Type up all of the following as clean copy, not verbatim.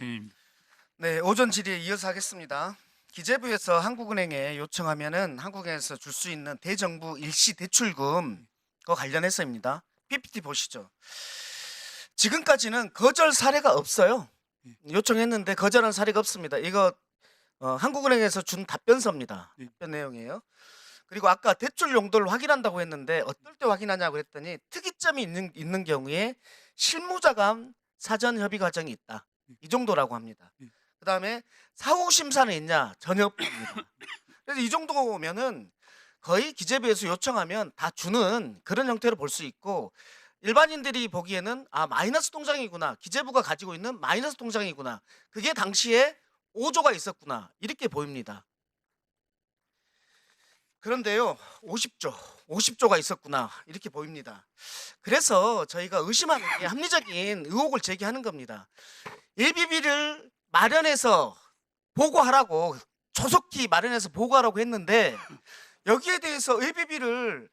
진행입니다. 네, 오전 질의에 이어서 하겠습니다. 기재부에서 한국은행에 요청하면은 한국은행에서 줄 수 있는 대정부 일시 대출금과 관련해서입니다. PPT 보시죠. 지금까지는 거절 사례가 없어요. 요청했는데 거절한 사례가 없습니다. 이거 한국은행에서 준 답변서입니다. 네. 답변 내용이에요. 그리고 아까 대출 용도를 확인한다고 했는데 어떨 때 확인하냐고 그랬더니 특이점이 있는 경우에 실무자 간 사전 협의 과정이 있다. 이 정도라고 합니다. 그 다음에 사후 심사는 있냐? 전혀 없습니다. 그래서 이 정도면은 거의 기재부에서 요청하면 다 주는 그런 형태로 볼 수 있고, 일반인들이 보기에는 마이너스 통장이구나, 기재부가 가지고 있는 마이너스 통장이구나, 그게 당시에 5조가 있었구나, 이렇게 보입니다. 그런데요, 50조가 있었구나, 이렇게 보입니다. 그래서 저희가 의심하는 게 합리적인 의혹을 제기하는 겁니다. 예비비를 마련해서 보고하라고, 조속히 마련해서 보고하라고 했는데 여기에 대해서 예비비를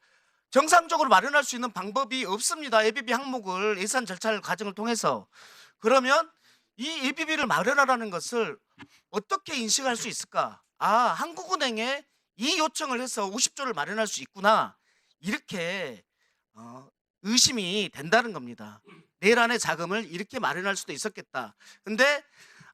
정상적으로 마련할 수 있는 방법이 없습니다. 예비비 항목을 예산 절차 과정을 통해서. 그러면 이 예비비를 마련하라는 것을 어떻게 인식할 수 있을까? 한국은행에 이 요청을 해서 50조를 마련할 수 있구나, 이렇게 의심이 된다는 겁니다. 내일 안에 자금을 이렇게 마련할 수도 있었겠다. 근데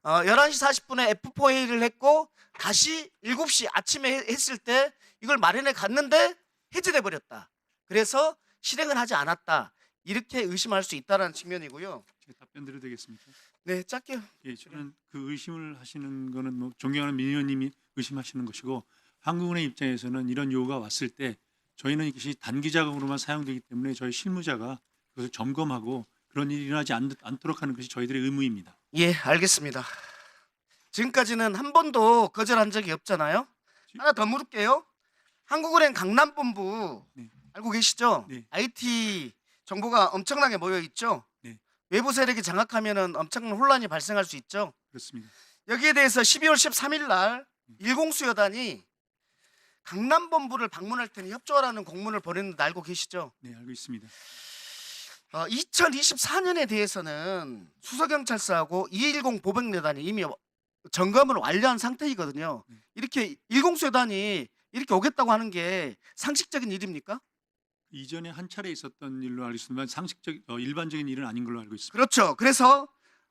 11시 40분에 F4A를 했고 다시 7시 아침에 했을 때 이걸 마련해 갔는데 해제돼 버렸다. 그래서 실행을 하지 않았다, 이렇게 의심할 수 있다는 측면이고요. 제가 답변 드려도 되겠습니까? 네, 짧게요. 예, 저는 그 의심을 하시는 거는 뭐 존경하는 민 의원님이 의심하시는 것이고, 한국은행 입장에서는 이런 요구가 왔을 때 저희는 이것이 단기 자금으로만 사용되기 때문에 저희 실무자가 그것을 점검하고 그런 일이 일어나지 않도록 하는 것이 저희들의 의무입니다. 예, 알겠습니다. 지금까지는 한 번도 거절한 적이 없잖아요. 하나 더 물을게요. 한국은행 강남본부 네. 알고 계시죠? 네. IT 정보가 엄청나게 모여 있죠. 네. 외부 세력이 장악하면은 엄청난 혼란이 발생할 수 있죠. 그렇습니다. 여기에 대해서 12월 13일 날 일공수여단이 강남본부를 방문할 테니 협조하라는 공문을 보냈는데 알고 계시죠? 네, 알고 있습니다. 2024년에 대해서는 수서경찰서하고 210 보병여단이 이미 점검을 완료한 상태이거든요. 이렇게 일공수여단이 이렇게 오겠다고 하는 게 상식적인 일입니까? 이전에 한 차례 있었던 일로 알고 있습니다만 일반적인 일은 아닌 걸로 알고 있습니다. 그렇죠. 그래서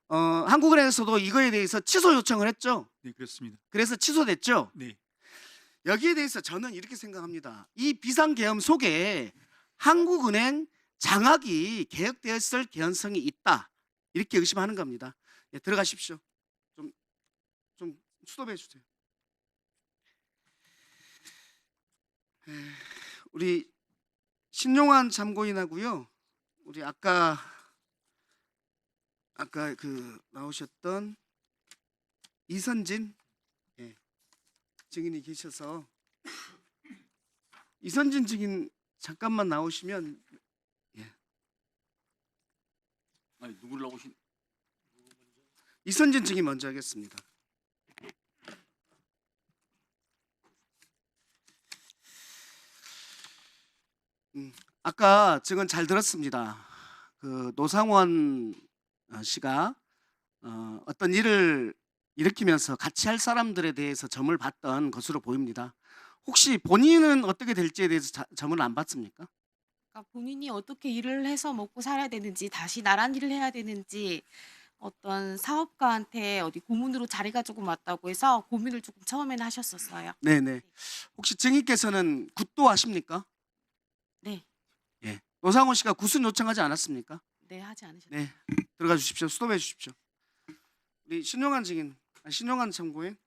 한국은행에서도 이거에 대해서 취소 요청을 했죠. 네, 그렇습니다. 그래서 취소됐죠. 네. 여기에 대해서 저는 이렇게 생각합니다. 이 비상계엄 속에 한국은행 장악이 개혁되었을 개연성이 있다, 이렇게 의심하는 겁니다. 예, 들어가십시오. 좀 수도해 주세요. 우리 신용환 참고인하고요, 우리 아까 그 나오셨던 이선진 증인이 계셔서, 이선진 증인 잠깐만 나오시면. 아니 누구를 나오신? 이선진 증인 먼저 하겠습니다. 아까 증언 잘 들었습니다. 그 노상원 씨가 어떤 일을 일으키면서 같이 할 사람들에 대해서 점을 봤던 것으로 보입니다. 혹시 본인은 어떻게 될지에 대해서 점을 안 봤습니까? 그러니까 본인이 어떻게 일을 해서 먹고 살아야 되는지, 다시 나란 일을 해야 되는지, 어떤 사업가한테 어디 고문으로 자리가 조금 왔다고 해서 고민을 조금 처음에는 하셨었어요. 네네. 혹시 증인께서는 굿도 하십니까? 네, 예. 노상원 씨가 굿은 요청하지 않았습니까? 네 하지 않으셨어요. 네. 들어가 주십시오. 스톱해 주십시오. 우리 신용환 증인, 신용환 참고인.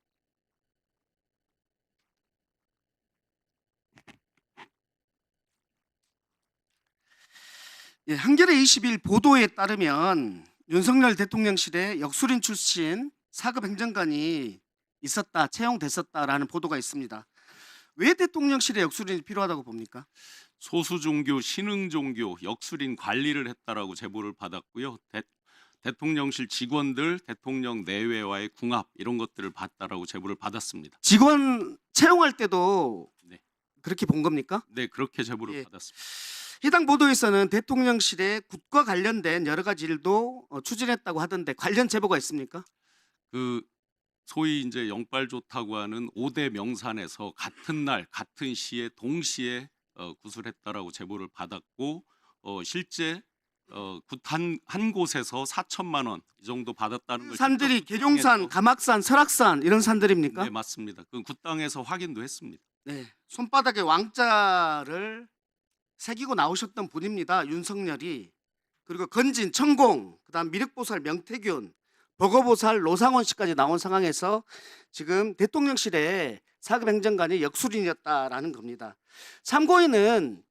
예, 한겨레 21 보도에 따르면 윤석열 대통령실에 역술인 출신 4급 행정관이 있었다, 채용됐었다라는 보도가 있습니다. 왜 대통령실에 역술인이 필요하다고 봅니까? 소수 종교, 신흥 종교, 역술인 관리를 했다라고 제보를 받았고요. 대통령실 직원들, 대통령 내외와의 궁합 이런 것들을 봤다라고 제보를 받았습니다. 직원 채용할 때도 네. 그렇게 본 겁니까? 네, 그렇게 제보를 예. 받았습니다. 해당 보도에서는 대통령실에 굿과 관련된 여러 가지 일도 추진했다고 하던데 관련 제보가 있습니까? 그 소위 이제 영빨 좋다고 하는 5대 명산에서 같은 날 같은 시에 동시에 구술했다라고 제보를 받았고 실제 한 곳에서 4천만 원 이 정도 받았다는 걸 산들이 직접 계룡산, 구당에서- 가막산, 설악산 이런 산들입니까? 네, 맞습니다. 그 굿당에서 확인도 했습니다. 네, 손바닥에 왕자를 새기고 나오셨던 분입니다. 윤석열이. 그리고 건진, 천공, 그다음 미륵보살 명태균, 버거보살 노상원 씨까지 나온 상황에서 지금 대통령실에 사급행정관이 역술인이었다라는 겁니다. 참고인은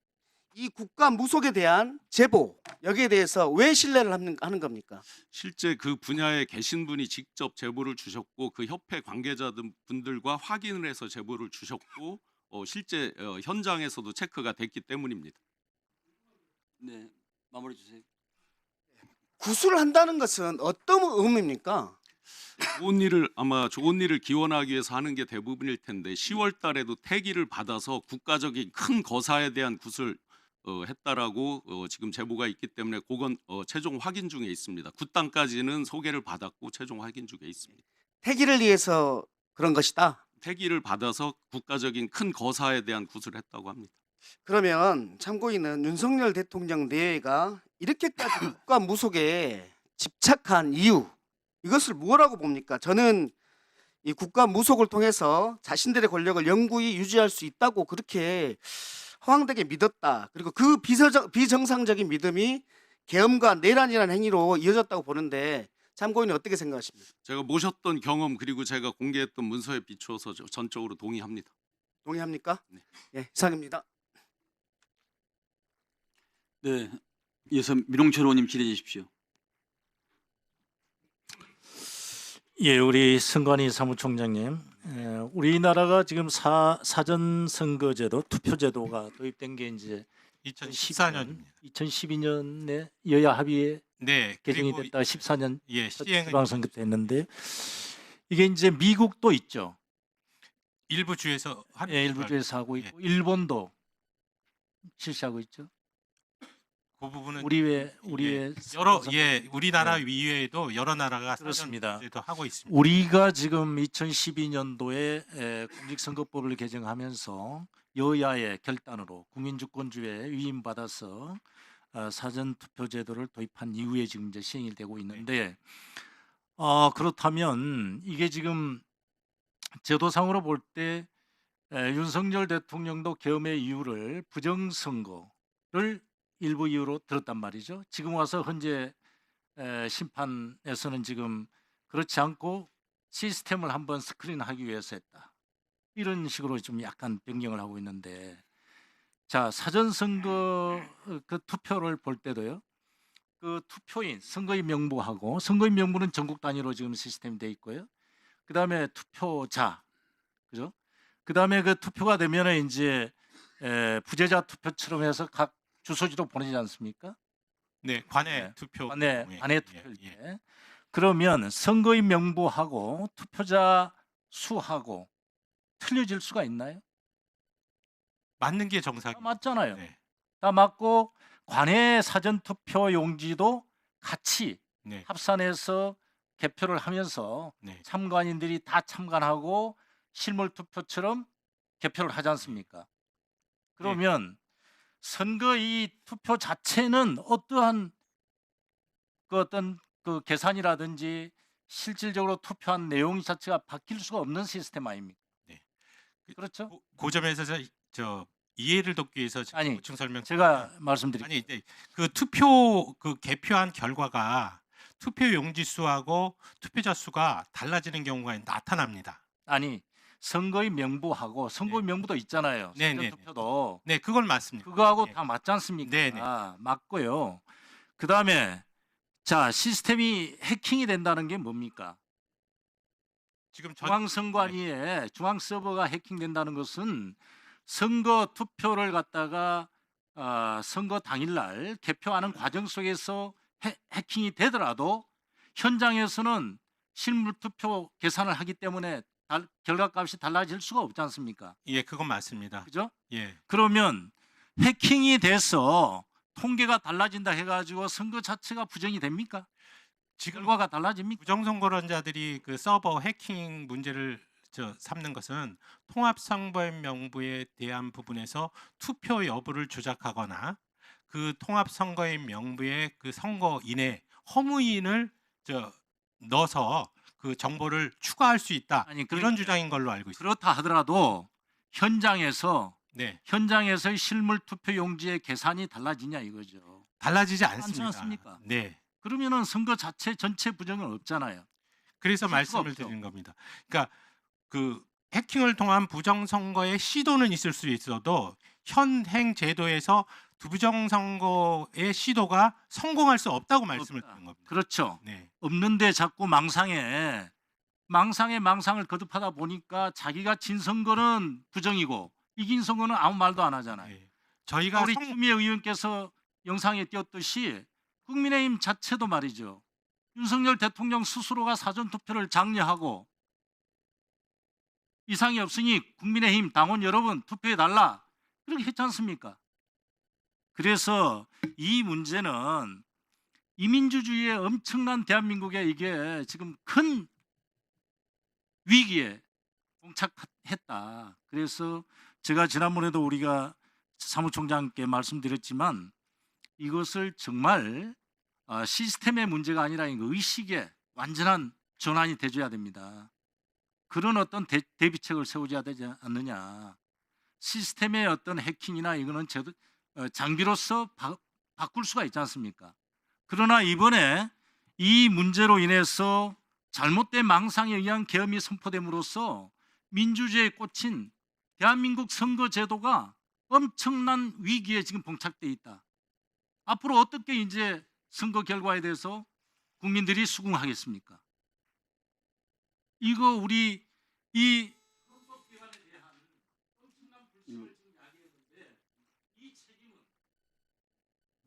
이 국가 무속에 대한 제보 여기에 대해서 왜 신뢰를 하는 겁니까? 실제 그 분야에 계신 분이 직접 제보를 주셨고 그 협회 관계자분들과 확인을 해서 제보를 주셨고 실제 현장에서도 체크가 됐기 때문입니다. 네, 마무리 주세요. 구술을 한다는 것은 어떤 의미입니까? 좋은 일을 기원하기 위해서 하는 게 대부분일 텐데 10월 달에도 태기를 받아서 국가적인 큰 거사에 대한 굿을 했다라고 지금 제보가 있기 때문에 그건 최종 확인 중에 있습니다. 굿당까지는 소개를 받았고 최종 확인 중에 있습니다. 태기를 위해서 그런 것이다. 태기를 받아서 국가적인 큰 거사에 대한 굿을 했다고 합니다. 그러면 참고인은 윤석열 대통령 내외가 이렇게까지 국가 무속에 집착한 이유 이것을 무엇라고 봅니까? 저는 이 국가 무속을 통해서 자신들의 권력을 영구히 유지할 수 있다고 그렇게 허황되게 믿었다. 그리고 그 비정상적인 믿음이 계엄과 내란이라는 행위로 이어졌다고 보는데 참고인은 어떻게 생각하십니까? 제가 모셨던 경험 그리고 제가 공개했던 문서에 비추어서 전적으로 동의합니다. 동의합니까? 네. 예, 이상입니다. 네, 이어서 민홍철 의원님 질의해 주십시오. 예, 우리 선관위 사무총장님, 우리나라가 지금 사전 선거제도, 투표제도가 도입된 게 이제 2014년입니다. 2012년에 여야 합의에 네, 개정이 그리고 됐다 14년 예, 첫 시행은 지방선거 때 했는데 이게 이제 미국도 있죠. 일부 주에서 하는 예, 일부 주에서 하고 있고 일본도 실시하고 있죠. 그 부분은 우리의 여러 선거- 우리나라 이외에도 여러 나라가 그렇습니다. 사전제도 하고 있습니다. 우리가 지금 2012년도에 공직선거법을 개정하면서 여야의 결단으로 국민주권주의에 위임받아서 사전투표제도를 도입한 이후에 지금 이제 시행이 되고 있는데 그렇다면 이게 지금 제도상으로 볼 때 윤석열 대통령도 계엄의 이유를 부정선거를 일부 이유로 들었단 말이죠. 지금 와서 현재 심판에서는 지금 그렇지 않고 시스템을 한번 스크린하기 위해서 했다. 이런 식으로 좀 약간 변경을 하고 있는데 자 사전선거 그 투표를 볼 때도요. 그 투표인 선거인 명부하고 선거인 명부는 전국 단위로 지금 시스템이 돼 있고요. 그 다음에 투표자 그죠? 그 다음에 그 투표가 되면은 이제 부재자 투표처럼 해서 각 주소지로 보내지 않습니까? 네, 관내 네. 투표. 관내 예, 투표일 예. 때 그러면 선거인 명부하고 투표자 수하고 틀려질 수가 있나요? 맞는 게 다 정상입니다. 맞잖아요. 네, 다 맞고 관내 사전 투표 용지도 같이 네, 합산해서 개표를 하면서 네. 참관인들이 다 참관하고 실물 투표처럼 개표를 하지 않습니까? 그러면 선거 이 투표 자체는 어떠한 그 어떤 그 계산이라든지 실질적으로 투표한 내용 자체가 바뀔 수가 없는 시스템 아닙니까? 네. 그렇죠? 그 점에서 저 이해를 돕기 위해서 제가 아니, 보충 설명. 제가 말씀드릴게요. 아니, 네. 그 투표 그 개표한 결과가 투표 용지 수하고 투표자 수가 달라지는 경우가 나타납니다. 아니 선거인 명부하고 선거인 명부도 있잖아요. 네, 사전 네, 투표도 네, 그건 맞습니다. 그거하고 네. 다 맞지 않습니까? 네, 네. 맞고요. 그 다음에 자 시스템이 해킹이 된다는 게 뭡니까? 지금 중앙선관위에 중앙 서버가 해킹된다는 것은 선거 투표를 갖다가 선거 당일날 개표하는 과정 속에서 해킹이 되더라도 현장에서는 실물 투표 계산을 하기 때문에 결과값이 달라질 수가 없지 않습니까? 예, 그건 맞습니다. 그죠? 예. 그러면 해킹이 돼서 통계가 달라진다 해가지고 선거 자체가 부정이 됩니까? 지금 결과가 달라집니까? 부정선거론자들이 그 서버 해킹 문제를 삼는 것은 통합선거인 명부에 대한 부분에서 투표 여부를 조작하거나 그 통합선거인 명부에 그 선거인의 허무인을 넣어서 그 정보를 추가할 수 있다. 아니, 이런 주장인 걸로 알고 있습니다. 그렇다 하더라도 현장에서 네, 현장에서의 실물 투표 용지의 계산이 달라지냐 이거죠. 달라지지 않지 않습니다. 않습니까? 네. 그러면은 선거 자체 전체 부정은 없잖아요. 그래서 수가 말씀을 없죠. 드리는 겁니다. 그러니까 그 해킹을 통한 부정선거의 시도는 있을 수 있어도 현행 제도에서 부정선거의 시도가 성공할 수 없다고 말씀을 없다. 드리는 겁니다. 그렇죠. 네, 없는데 자꾸 망상을 거듭하다 보니까 자기가 진 선거는 부정이고 이긴 선거는 아무 말도 안 하잖아요. 네. 저희가 우리 추미애 의원께서 영상에 띄었듯이 국민의힘 자체도 말이죠. 윤석열 대통령 스스로가 사전투표를 장려하고 이상이 없으니 국민의힘 당원 여러분 투표해달라 그렇게 했지 않습니까? 그래서 이 문제는 이민주주의의 엄청난 대한민국에 이게 지금 큰 위기에 봉착했다. 그래서 제가 지난번에도 우리가 사무총장께 말씀드렸지만 이것을 정말 시스템의 문제가 아니라 의식의 완전한 전환이 돼줘야 됩니다. 그런 어떤 대비책을 세워줘야 되지 않느냐. 시스템의 어떤 해킹이나 이거는 장비로서 바꿀 수가 있지 않습니까? 그러나 이번에 이 문제로 인해서 잘못된 망상에 의한 계엄이 선포됨으로써 민주주의에 꽂힌 대한민국 선거제도가 엄청난 위기에 지금 봉착돼 있다. 앞으로 어떻게 이제 선거 결과에 대해서 국민들이 수긍하겠습니까? 이거 우리 이 헌법기관에 대한 엄청난 불신을 지금 야기했는데 이 책임은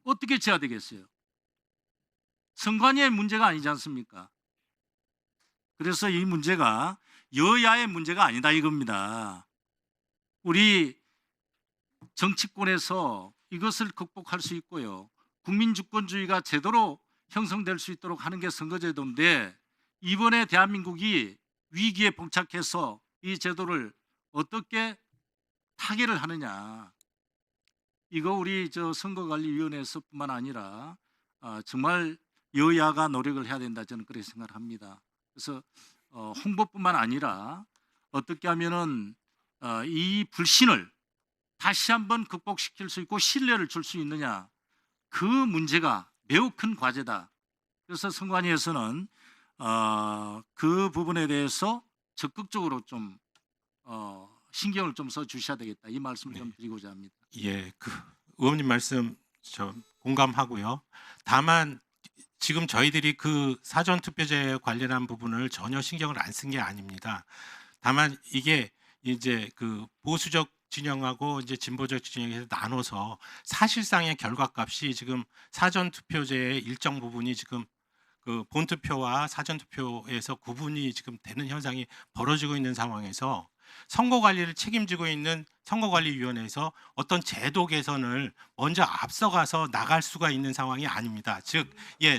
어떻게 져야 되겠어요? 선관위의 문제가 아니지 않습니까? 그래서 이 문제가 여야의 문제가 아니다 이겁니다. 우리 정치권에서 이것을 극복할 수 있고요. 국민주권주의가 제대로 형성될 수 있도록 하는 게 선거제도인데 이번에 대한민국이 위기에 봉착해서 이 제도를 어떻게 타개를 하느냐. 이거 우리 선거관리위원회에서뿐만 아니라 정말 여야가 노력을 해야 된다 저는 그렇게 생각을 합니다. 그래서 홍보뿐만 아니라 어떻게 하면은 이 불신을 다시 한번 극복시킬 수 있고 신뢰를 줄 수 있느냐. 그 문제가 매우 큰 과제다. 그래서 선관위에서는 그 부분에 대해서 적극적으로 좀 신경을 좀 써 주셔야 되겠다. 이 말씀을 좀 드리고자 합니다. 예, 그 의원님 말씀 저 공감하고요. 다만 지금 저희들이 그 사전 투표제 관련한 부분을 전혀 신경을 안 쓴 게 아닙니다. 다만 이게 이제 그 보수적 진영하고 이제 진보적 진영에서 나눠서 사실상의 결과값이 지금 사전 투표제의 일정 부분이 지금 그 본투표와 사전 투표에서 구분이 지금 되는 현상이 벌어지고 있는 상황에서 선거 관리를 책임지고 있는 선거관리위원회에서 어떤 제도 개선을 먼저 앞서가서 나갈 수가 있는 상황이 아닙니다. 즉,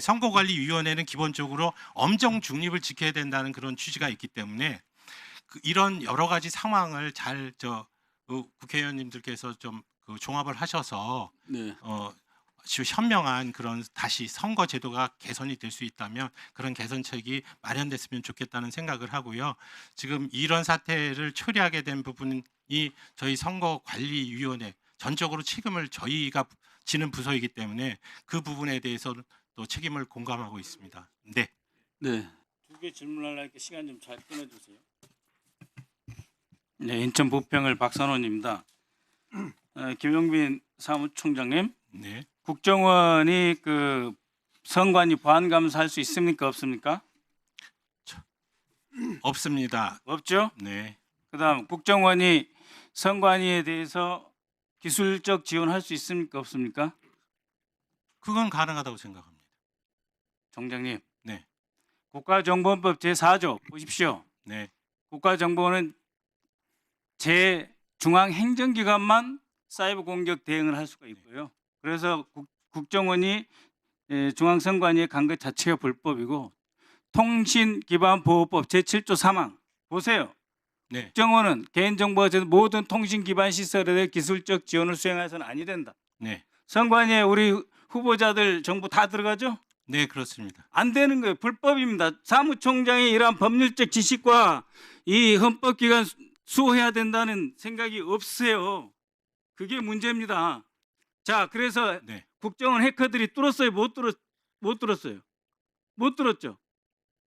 선거관리위원회는 기본적으로 엄정 중립을 지켜야 된다는 그런 취지가 있기 때문에 이런 여러 가지 상황을 잘 국회의원님들께서 좀 종합을 하셔서 네. 현명한 그런 다시 선거 제도가 개선이 될 수 있다면 그런 개선책이 마련됐으면 좋겠다는 생각을 하고요. 지금 이런 사태를 초래하게 된 부분이 저희 선거관리위원회 전적으로 책임을 저희가 지는 부서이기 때문에 그 부분에 대해서 또 책임을 공감하고 있습니다. 네. 네. 두 개 질문하려니까 시간 좀 잘 끊어주세요. 네, 인천 부평을 박선원입니다. 김용빈 사무총장님, 네. 국정원이 그 선관위 보안 감사할 수 있습니까, 없습니까? 없습니다. 없죠. 네. 그다음 국정원이 선관위에 대해서 기술적 지원할 수 있습니까, 없습니까? 그건 가능하다고 생각합니다. 총장님. 네. 국가정보원법 제4조 보십시오. 네. 국가정보는 제중앙행정기관만 사이버 공격 대응을 할 수가 있고요. 그래서 국정원이 중앙선관위에 간 것 자체가 불법이고 통신기반보호법 제7조 3항 보세요. 네. 국정원은 개인정보가 전 모든 통신기반 시설에 대해 기술적 지원을 수행해서는 아니 된다. 네. 선관위에 우리 후보자들 정보 다 들어가죠? 네, 그렇습니다. 안 되는 거예요. 불법입니다. 사무총장이 이러한 법률적 지식과 이 헌법기관 수호해야 된다는 생각이 없어요. 그게 문제입니다. 자, 그래서 네. 국정원 해커들이 뚫었어요? 못 뚫었어요? 못 들었죠?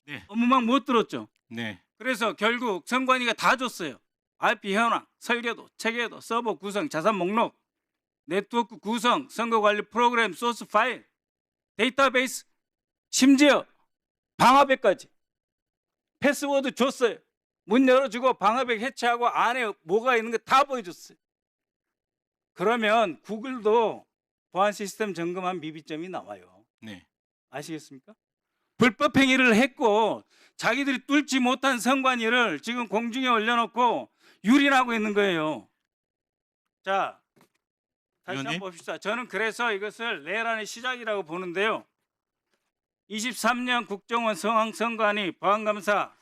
네. 업무망 못 들었죠? 네. 그래서 결국 선관위가 다 줬어요. IP 현황, 설계도, 체계도, 서버 구성, 자산 목록, 네트워크 구성, 선거관리 프로그램, 소스 파일, 데이터베이스, 심지어 방화벽까지 패스워드 줬어요. 문 열어주고 방화벽 해체하고 안에 뭐가 있는 거 다 보여줬어요. 그러면 구글도 보안 시스템 점검한 미비점이 나와요. 네. 아시겠습니까? 불법 행위를 했고 자기들이 뚫지 못한 선관위를 지금 공중에 올려놓고 유린하고 있는 거예요. 자, 다시 의원님? 한번 봅시다. 저는 그래서 이것을 내란의 시작이라고 보는데요. 23년 국정원 선관위 보안감사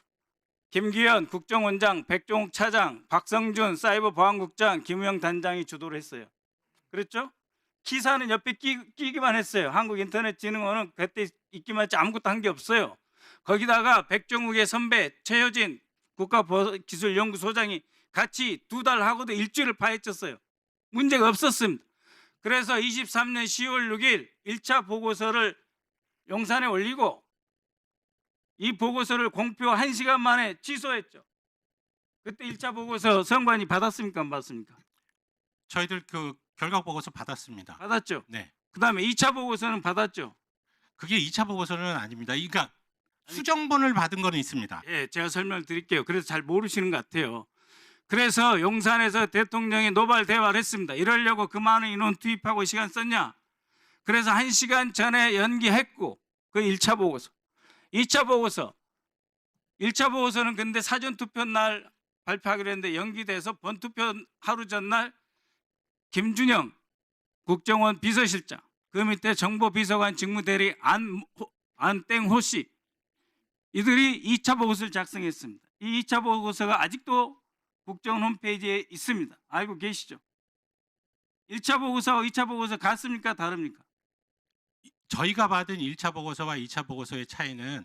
김기현 국정원장, 백종욱 차장, 박성준 사이버 보안국장, 김우영 단장이 주도를 했어요. 그렇죠? 기사는 옆에 끼기만 했어요. 한국인터넷진흥원은 그때 있기만 했지 아무것도 한 게 없어요. 거기다가 백종욱의 선배 최효진 국가기술연구소장이 같이 2달 하고도 일주일을 파헤쳤어요. 문제가 없었습니다. 그래서 23년 10월 6일 1차 보고서를 용산에 올리고 이 보고서를 공표 1시간 만에 취소했죠. 그때 1차 보고서 선관위 받았습니까? 안 받았습니까? 저희들 그 결과 보고서 받았습니다. 받았죠. 네. 그다음에 2차 보고서는 받았죠. 그게 2차 보고서는 아닙니다. 그러니까 수정본을 받은 거는 있습니다. 예, 제가 설명을 드릴게요. 그래서 잘 모르시는 것 같아요. 그래서 용산에서 대통령이 노발 대화를 했습니다. 이러려고 그 많은 인원 투입하고 시간 썼냐? 그래서 1시간 전에 연기했고 그 1차 보고서. 2차 보고서. 1차 보고서는 근데 사전투표 날 발표하기로 했는데 연기돼서 본투표 하루 전날 김준영 국정원 비서실장 그 밑에 정보비서관 직무대리 안땡호 씨 이들이 2차 보고서를 작성했습니다. 이 2차 보고서가 아직도 국정원 홈페이지에 있습니다. 알고 계시죠? 1차 보고서와 2차 보고서 같습니까? 다릅니까? 저희가 받은 1차 보고서와 2차 보고서의 차이는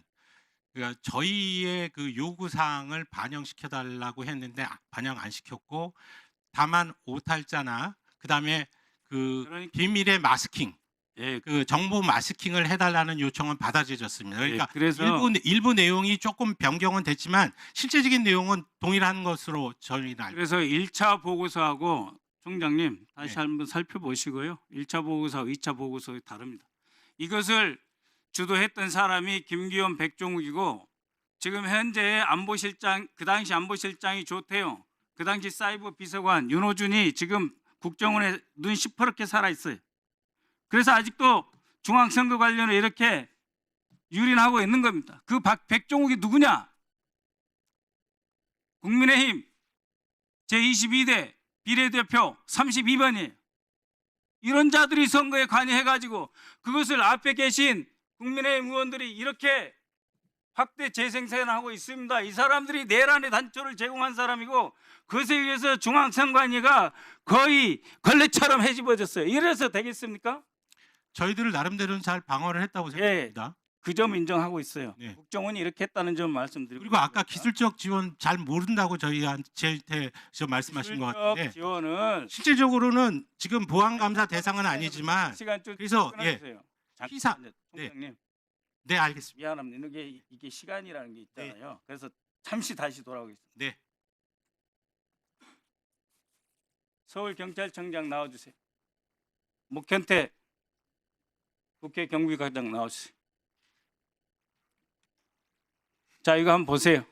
그러니까 저희의 그 요구 사항을 반영시켜 달라고 했는데 반영 안 시켰고 다만 오탈자나 그다음에 그 그러니까- 비밀의 마스킹 예, 그 정보 마스킹을 해달라는 요청은 받아들여졌습니다. 그러니까 예, 그래서 일부 내용이 조금 변경은 됐지만 실제적인 내용은 동일한 것으로 저희는 알고 그래서 1차 보고서하고 총장님 다시 네. 한번 살펴보시고요. 1차 보고서와 2차 보고서가 다릅니다. 이것을 주도했던 사람이 김기현 백종욱이고 지금 현재 안보실장 그 당시 안보실장이 조태용 그 당시 사이버 비서관 윤호준이 지금 국정원에 눈 시퍼렇게 살아 있어요. 그래서 아직도 중앙선거관련을 이렇게 유린하고 있는 겁니다. 그 백종욱이 누구냐? 국민의힘 제22대 비례대표 32번이에요. 이런 자들이 선거에 관여해가지고 그것을 앞에 계신 국민의힘 의원들이 이렇게 확대 재생산하고 있습니다. 이 사람들이 내란의 단초를 제공한 사람이고 그것에 의해서 중앙선관위가 거의 걸레처럼 헤집어졌어요. 이래서 되겠습니까? 저희들을 나름대로는 잘 방어를 했다고 생각합니다. 그 점 인정하고 있어요. 네. 국정원이 이렇게 했다는 점 말씀드리고 그리고 아까 있습니다. 기술적 지원 잘 모른다고 저희한테 말씀하신 것 같은데 기술적 지원은 실질적으로는 지금 보안 감사 대상은 아니지만 시간 좀 그래서, 끊어주세요. 피사- 잠깐만요, 총장님 네 알겠습니다. 미안합니다. 이게 시간이라는 게 있잖아요. 그래서 잠시 다시 돌아오겠습니다. 네. 서울경찰청장 나와주세요. 목현태 국회 경비과장 나와주세요. 자, 이거 한번 보세요.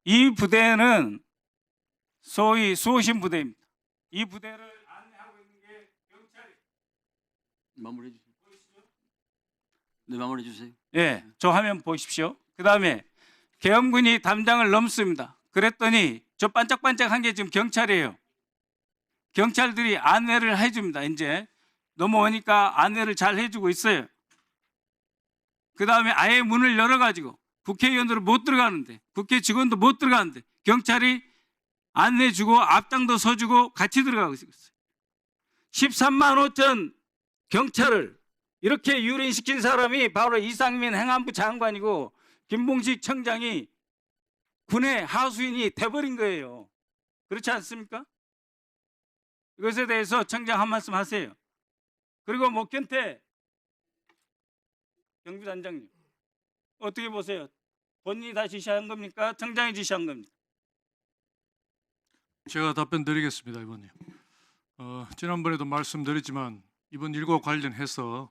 이 부대는 소위 수호신 부대입니다. 이 부대를 안내하고 있는 게 경찰이에요. 마무리해 주세요. 네, 마무리해 주세요. 예, 저 화면 보십시오. 그 다음에 계엄군이 담장을 넘습니다. 그랬더니 저 반짝반짝한 게 지금 경찰이에요. 경찰들이 안내를 해줍니다. 이제 넘어오니까 안내를 잘 해주고 있어요. 그다음에 아예 문을 열어가지고 국회의원들은 못 들어가는데 국회 직원도 못 들어가는데 경찰이 안내주고 앞장도 서주고 같이 들어가고 있어요. 13만 5천 경찰을 이렇게 유린시킨 사람이 바로 이상민 행안부 장관이고 김봉식 청장이 군의 하수인이 돼버린 거예요. 그렇지 않습니까? 이것에 대해서 청장 한 말씀 하세요. 그리고 목견태 경비단장님 어떻게 보세요? 본인이 다 지시한 겁니까? 청장이 지시한 겁니까? 제가 답변 드리겠습니다, 의원님. 지난번에도 말씀드렸지만 이번 일과 관련해서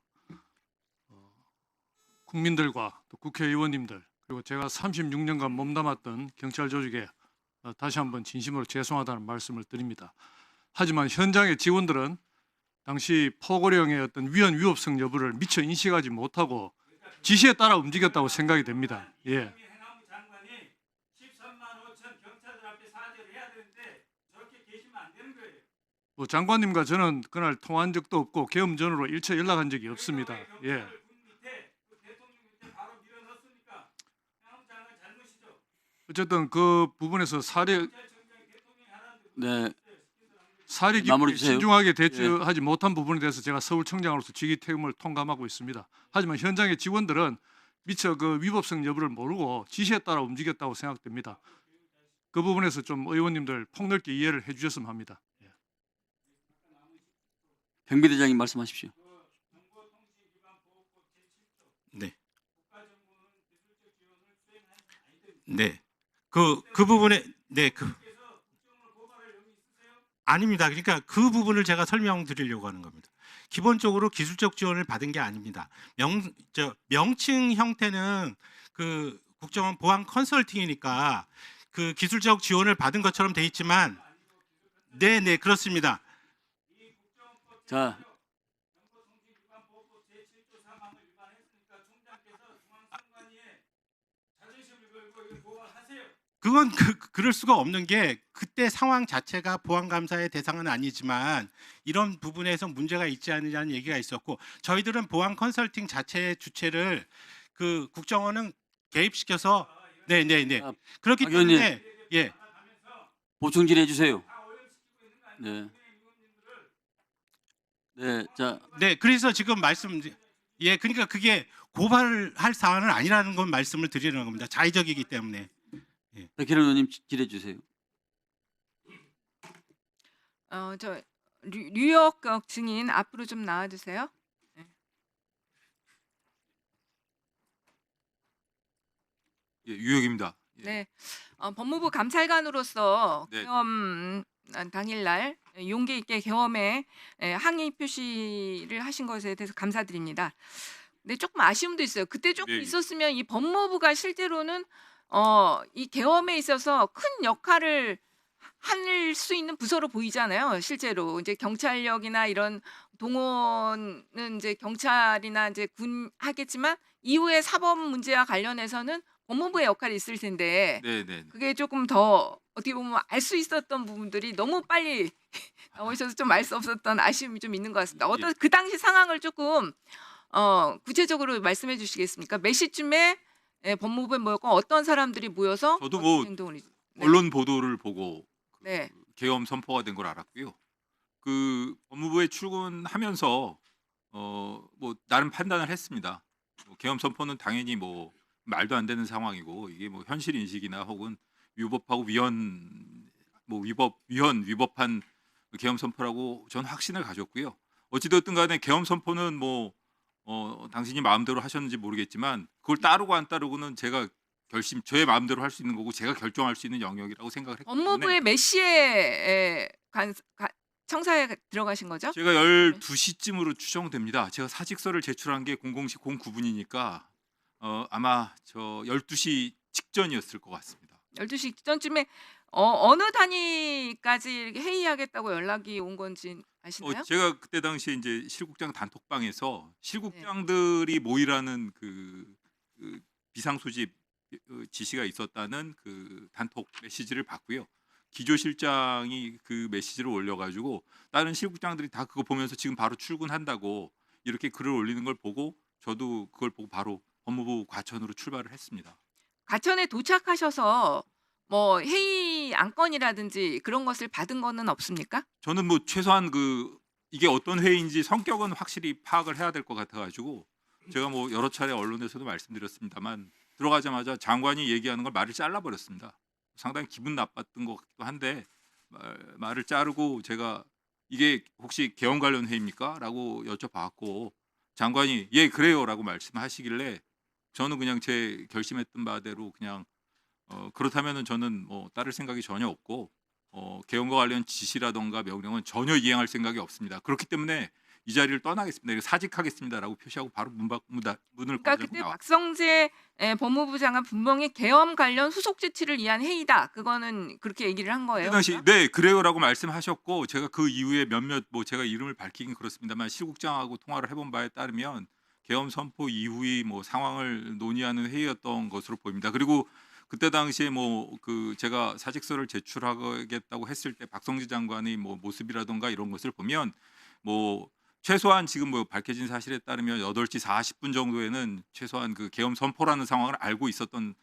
국민들과 또 국회의원님들 그리고 제가 36년간 몸담았던 경찰 조직에 다시 한번 진심으로 죄송하다는 말씀을 드립니다. 하지만 현장의 직원들은 당시 포고령의 어떤 위헌 위법성 여부를 미처 인식하지 못하고 지시에 따라 움직였다고 생각이 됩니다. 예. 행안부 장관이 13만 5천 경찰들 앞에 사죄를 해야 되는데 저렇게 계시면 안 되는 거예요. 뭐 장관님과 저는 그날 통화한 적도 없고 계엄 전후로 일체 연락한 적이 없습니다. 예. 어쨌든 그 부분에서 사례 네, 사례 마무리 깊게 주세요. 신중하게 대처하지 못한 부분에 대해서 제가 서울청장으로서 직위 퇴임을 통감하고 있습니다. 하지만 현장의 직원들은 미처 그 위법성 여부를 모르고 지시에 따라 움직였다고 생각됩니다. 그 부분에서 좀 의원님들 폭넓게 이해를 해주셨으면 합니다. 예. 경비대장님 말씀하십시오. 네. 네. 그 부분에 아닙니다. 그러니까 그 부분을 제가 설명드리려고 하는 겁니다. 기본적으로 기술적 지원을 받은 게 아닙니다. 명칭 형태는 그 국정원 보안 컨설팅이니까 그 기술적 지원을 받은 것처럼 돼 있지만 네, 그렇습니다. 자, 그건 그럴 수가 없는 게 그때 상황 자체가 보안 감사의 대상은 아니지만 이런 부분에서 문제가 있지 않느냐는 얘기가 있었고 저희들은 보안 컨설팅 자체의 주체를 그 국정원은 개입시켜서 네. 그렇기 박 의원님. 때문에 예. 보충 질의해 주세요. 네. 네, 자, 네, 그래서 지금 그러니까 그게 고발할 사안은 아니라는 건 말씀을 드리는 겁니다. 자의적이기 때문에. 백혜련 의원님 질의해 주세요. 저 뉴욕 증인 앞으로 좀 나와주세요. 예, 유혁입니다. 예. 네, 법무부 감찰관으로서 네. 계엄 당일날 용기 있게 계엄에 항의 표시를 하신 것에 대해서 감사드립니다. 근데 조금 아쉬움도 있어요. 그때 조금 네. 있었으면 이 법무부가 실제로는 이 계엄에 있어서 큰 역할을 할 수 있는 부서로 보이잖아요. 실제로 이제 경찰력이나 이런 동원은 이제 경찰이나 이제 군 하겠지만 이후에 사법 문제와 관련해서는 법무부의 역할이 있을 텐데 네. 그게 조금 더 어떻게 보면 알 수 있었던 부분들이 너무 빨리 나오셔서 좀 알 수 없었던 아쉬움이 좀 있는 것 같습니다. 어떤 그 당시 상황을 조금 구체적으로 말씀해 주시겠습니까? 몇 시쯤에 법무부에 모였고 어떤 사람들이 모여서 저도 어떤 뭐 행동을 언론 보도를 보고 네. 계엄 선포가 된 걸 알았고요. 그 법무부에 출근하면서 뭐 나름 판단을 했습니다. 계엄 선포는 당연히 뭐 말도 안 되는 상황이고 이게 뭐 현실 인식이나 혹은 위법하고 위법한 계엄 선포라고 저는 확신을 가졌고요. 어찌됐든 간에 계엄 선포는 뭐 당신이 마음대로 하셨는지 모르겠지만 그걸 따르고 안 따르고는 제가 저의 마음대로 할 수 있는 거고 제가 결정할 수 있는 영역이라고 생각을 했기 때문에 법무부에 몇 시에 청사에 들어가신 거죠? 제가 12시쯤으로 추정됩니다. 제가 사직서를 제출한 게 00시 09분이니까 아마 저 12시 직전이었을 것 같습니다. 12시 직전쯤에 어느 단위까지 이렇게 회의하겠다고 연락이 온 건지 아시나요? 제가 그때 당시에 이제 실국장 단톡방에서 실국장들이 모이라는 그 비상소집 지시가 있었다는 그 단톡 메시지를 받고요. 기조실장이 그 메시지를 올려가지고 다른 실국장들이 다 그거 보면서 지금 바로 출근한다고 이렇게 글을 올리는 걸 보고 저도 그걸 보고 바로 법무부 과천으로 출발을 했습니다. 과천에 도착하셔서 뭐 회의 안건이라든지 그런 것을 받은 거는 없습니까? 저는 뭐 최소한 이게 어떤 회의인지 성격은 확실히 파악을 해야 될 것 같아가지고 제가 뭐 여러 차례 언론에서도 말씀드렸습니다만 들어가자마자 장관이 얘기하는 걸 말을 잘라버렸습니다. 상당히 기분 나빴던 것 같기도 한데 말을 자르고 제가 이게 혹시 개헌 관련 회의입니까? 라고 여쭤봤고 장관이 예 그래요라고 말씀하시길래 저는 그냥 제 결심했던 바대로 그냥 그렇다면은 저는 뭐 따를 생각이 전혀 없고 개헌과 관련 지시라던가 명령은 전혀 이행할 생각이 없습니다. 그렇기 때문에 이 자리를 떠나겠습니다. 사직하겠습니다라고 표시하고 바로 문을 그러니까 거절하고 그때 나왔. 박성재 법무부 장관 분명히 계엄 관련 후속 조치를 위한 회의다. 그거는 그렇게 얘기를 한 거예요. 그 당시 네 그래요라고 말씀하셨고 제가 그 이후에 몇몇 뭐 제가 이름을 밝히긴 그렇습니다만 실국장하고 통화를 해본 바에 따르면 계엄 선포 이후의 뭐 상황을 논의하는 회의였던 것으로 보입니다. 그리고 그때 당시에 뭐 제가 사직서를 제출하겠다고 했을 때 박성재 장관의 뭐 모습이라던가 이런 것을 보면 뭐 최소한 지금 뭐 밝혀진 사실에 따르면 8시 40분 정도에는 최소한 그 계엄 선포라는 상황을 알고 있었던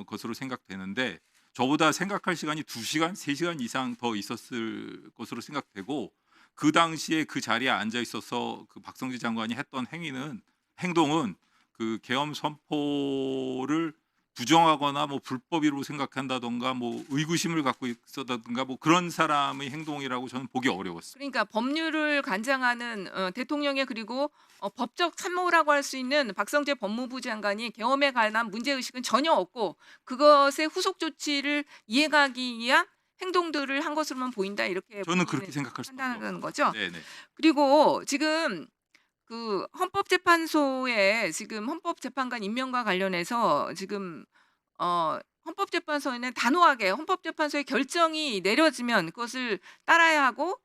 것으로 생각되는데 저보다 생각할 시간이 2시간, 3시간 이상 더 있었을 것으로 생각되고 그 당시에 그 자리에 앉아 있어서 그 박성재 장관이 했던 행동은 그 계엄 선포를 부정하거나 뭐 불법이라고 생각한다던가 뭐 의구심을 갖고 있었다던가 뭐 그런 사람의 행동이라고 저는 보기 어려웠습니다. 그러니까 법률을 관장하는 대통령의 그리고 법적 참모라고 할 수 있는 박성재 법무부 장관이 계엄에 관한 문제의식은 전혀 없고 그것의 후속 조치를 이행하기 위한 행동들을 한 것으로만 보인다 이렇게 저는 그렇게 생각할 수 판단하는 거죠. 네네. 그리고 지금 그 헌법재판소에 지금 헌법재판관 임명과 관련해서 지금 헌법재판소에는 단호하게 헌법재판소의 결정이 내려지면 그것을 따라야 하고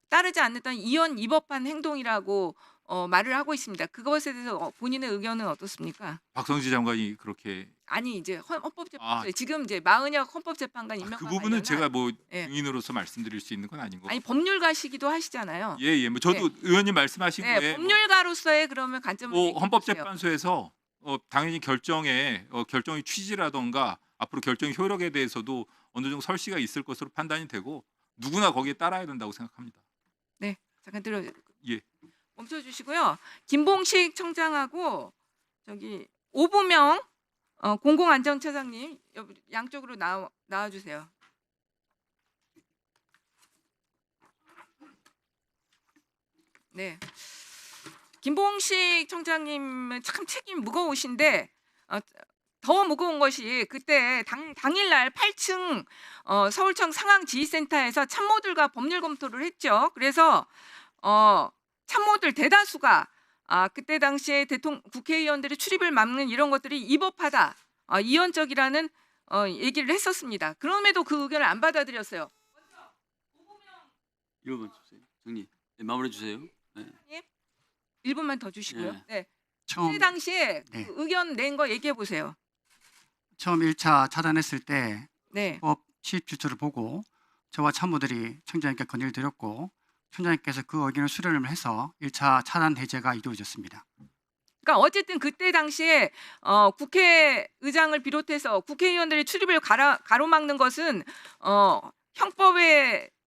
따르지 않는다면 이원 위법한 행동이라고 말을 하고 있습니다. 그것에 대해서 본인의 의견은 어떻습니까? 박성재 장관이 그렇게 아니 이제 헌법재판소에 지금 이제 마은혁 헌법재판관 임명과 그 부분은 관련한 제가 뭐 예. 증인으로서 말씀드릴 수 있는 건 아닌 것 아니 같고. 법률가시기도 하시잖아요. 예. 뭐 저도 의원님 말씀하신 네, 거에 법률가로서의 그러면 관점을 뭐 얘기해 주세요. 헌법재판소에서 당연히 결정의 취지라던가 앞으로 결정 효력에 대해서도 어느 정도 설시가 있을 것으로 판단이 되고 누구나 거기에 따라야 된다고 생각합니다. 네, 잠깐 들어 예. 멈춰주시고요. 김봉식 청장하고 저기 오부명 공공안전처장님 양쪽으로 나와주세요. 네, 김봉식 청장님은 참 책임 무거우신데 더 무거운 것이 그때 당일날 8층 서울청 상황지휘센터에서 참모들과 법률 검토를 했죠. 그래서 참모들 대다수가 그때 당시에 국회의원들의 출입을 막는 이런 것들이 위법하다, 이원적이라는 얘기를 했었습니다. 그럼에도 그 의견을 안 받아들였어요. 1분 주세요. 정리. 네, 마무리해 주세요. 네. 1분만 더 주시고요. 네. 네. 처음 그때 당시에 네. 그 의견 낸 거 얘기해 보세요. 처음 1차 차단했을 때 네. 법 시입 질서를 보고 저와 참모들이 청장님께 건의를 드렸고 청장님께서 그 의견을 수렴을 해서 1차 차단 해제가 이루어졌습니다. 그러니까 어쨌든 그때 당시에 국회의장을 비롯해서 국회의원들의 출입을 가로막는 것은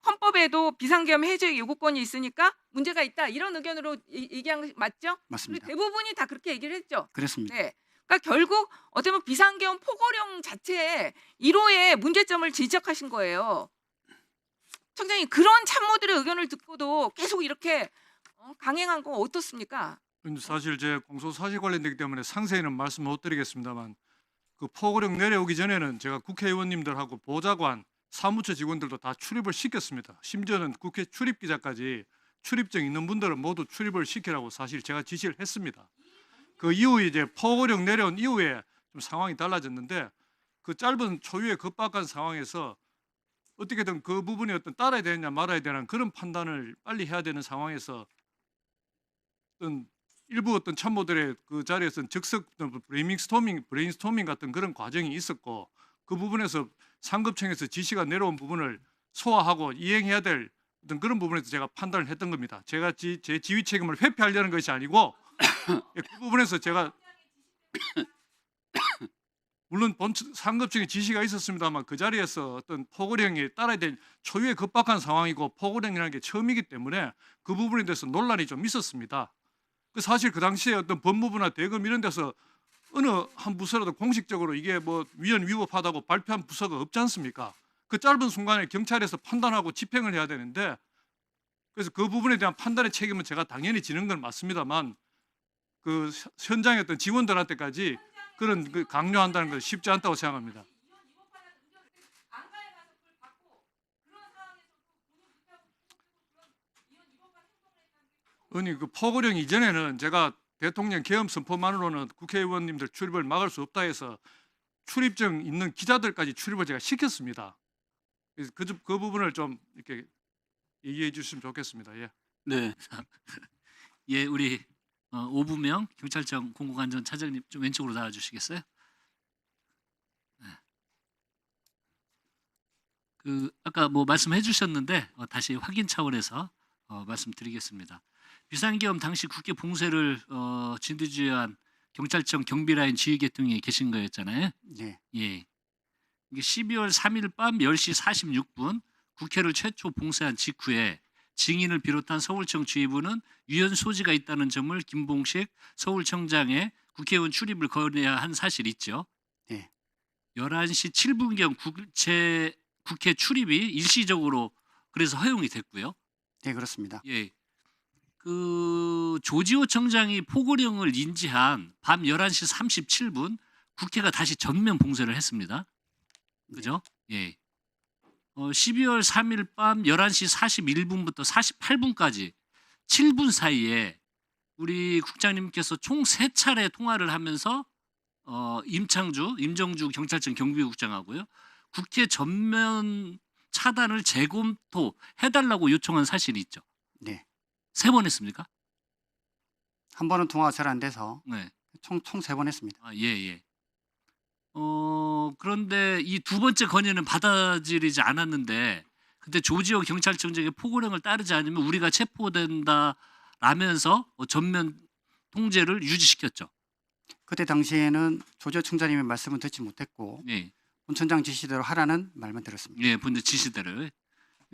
헌법에도 비상계엄 해제 요구권이 있으니까 문제가 있다 이런 의견으로 얘기한 거 맞죠? 맞습니다. 대부분이 다 그렇게 얘기를 했죠. 그렇습니다. 네. 그러니까 결국 어떻게 보면 비상계엄 포고령 자체에 1호의 문제점을 지적하신 거예요. 청장님 그런 참모들의 의견을 듣고도 계속 이렇게 강행한 거 어떻습니까? 근데 사실 제 공소사실 관련되기 때문에 상세히는 말씀 못 드리겠습니다만 그 포고령 내려오기 전에는 제가 국회의원님들하고 보좌관, 사무처 직원들도 다 출입을 시켰습니다. 심지어는 국회 출입기자까지 출입증 있는 분들은 모두 출입을 시키라고 사실 제가 지시를 했습니다. 그 이후에 이제 포고령 내려온 이후에 좀 상황이 달라졌는데 그 짧은 초유의 급박한 상황에서 어떻게든 그 부분이 따라야 되느냐 말아야 되는 그런 판단을 빨리 해야 되는 상황에서 일부 참모들의 그 자리에서는 즉석 브레인스토밍 같은 그런 과정이 있었고 그 부분에서 상급청에서 지시가 내려온 부분을 소화하고 이행해야 될 어떤 그런 부분에서 제가 판단을 했던 겁니다. 제가 제 지휘 책임을 회피하려는 것이 아니고 그 부분에서 제가 물론 상급층의 지시가 있었습니다만 그 자리에서 어떤 포고령이 따라야 될 초유의 급박한 상황이고 포고령이라는 게 처음이기 때문에 그 부분에 대해서 논란이 좀 있었습니다. 사실 그 당시에 어떤 법무부나 대검 이런 데서 어느 한 부서라도 공식적으로 이게 뭐 위헌 위법하다고 발표한 부서가 없지 않습니까? 그 짧은 순간에 경찰에서 판단하고 집행을 해야 되는데, 그래서 그 부분에 대한 판단의 책임은 제가 당연히 지는 건 맞습니다만 그 현장의 어떤 직원들한테까지 그런 그 강요한다는 건 쉽지 않다고 생각합니다. 아니 그 포고령 이전에는 제가 대통령 계엄 선포만으로는 국회의원님들 출입을 막을 수 없다 해서 출입증 있는 기자들까지 출입을 제가 시켰습니다. 그래서 그 부분을 좀 이렇게 얘기해 주시면 좋겠습니다. 예. 네. 예, 우리 오부명 경찰청 공공안전 차장님 좀 왼쪽으로 나와주시겠어요? 네. 그 아까 뭐 말씀해 주셨는데 다시 확인 차원에서 말씀드리겠습니다. 비상계엄 당시 국회 봉쇄를 진두지휘한 경찰청 경비라인 지휘계통이 계신 거였잖아요. 네. 예. 이게 12월 3일 밤 10시 46분 국회를 최초 봉쇄한 직후에 증인을 비롯한 서울청 지휘부는 위헌 소지가 있다는 점을 김봉식 서울청장의 국회의원 출입을 거래야 한 사실이 있죠. 네. 11시 7분경 국회 출입이 일시적으로 그래서 허용이 됐고요. 네, 그렇습니다. 예. 그 조지호 청장이 포고령을 인지한 밤 11시 37분 국회가 다시 전면 봉쇄를 했습니다. 그죠? 예. 12월 3일 밤 11시 41분부터 48분까지 7분 사이에 우리 국장님께서 총 3차례 통화를 하면서 임정주 경찰청 경비국장하고요. 국회 전면 차단을 재검토해달라고 요청한 사실이 있죠. 네. 3번 했습니까? 한 번은 통화가 잘 안 돼서 네. 총 3번 했습니다. 아, 예, 예. 그런데 이 두 번째 건의는 받아들이지 않았는데 그때 조지호 경찰청장의 포고령을 따르지 않으면 우리가 체포된다라면서 전면 통제를 유지시켰죠. 그때 당시에는 조지호 청장님의 말씀은 듣지 못했고 예. 본청장 지시대로 하라는 말만 들었습니다. 예, 본대 지시대로.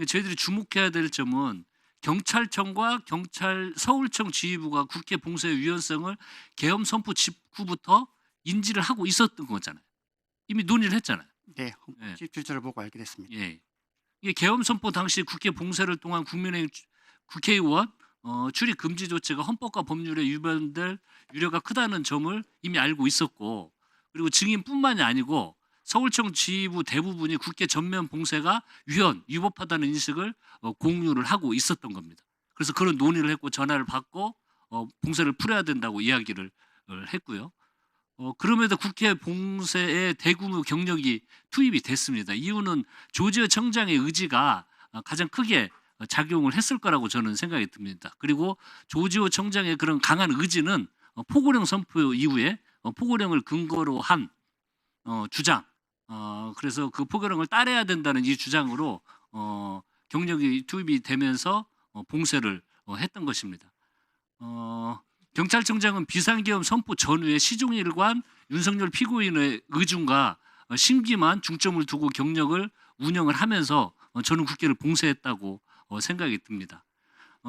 저희들이 주목해야 될 점은 경찰청과 서울청 지휘부가 국회 봉쇄의 위헌성을 계엄 선포 직후부터 인지를 하고 있었던 거잖아요. 이미 논의를 했잖아요. 네, 헌법 17조를 보고 알게 됐습니다. 예. 이게 계엄 선포 당시 국회 봉쇄를 통한 국민의힘 국회의원 출입 금지 조치가 헌법과 법률에 위반될 우려가 크다는 점을 이미 알고 있었고, 그리고 증인뿐만이 아니고 서울청 지휘부 대부분이 국회 전면 봉쇄가 위법하다는 인식을 공유를 하고 있었던 겁니다. 그래서 그런 논의를 했고 전화를 받고 봉쇄를 풀어야 된다고 이야기를 했고요. 그럼에도 국회 봉쇄에 대규모 경력이 투입이 됐습니다. 이유는 조지호 청장의 의지가 가장 크게 작용을 했을 거라고 저는 생각이 듭니다. 그리고 조지호 청장의 그런 강한 의지는 포고령 선포 이후에 포고령을 근거로 한 주장, 그래서 그 포고령을 따라야 된다는 이 주장으로 경력이 투입이 되면서 봉쇄를 했던 것입니다. 경찰청장은 비상계엄 선포 전후에 시종일관 윤석열 피고인의 의중과 심기만 중점을 두고 경력을 운영을 하면서 저는 국회를 봉쇄했다고 생각이 듭니다.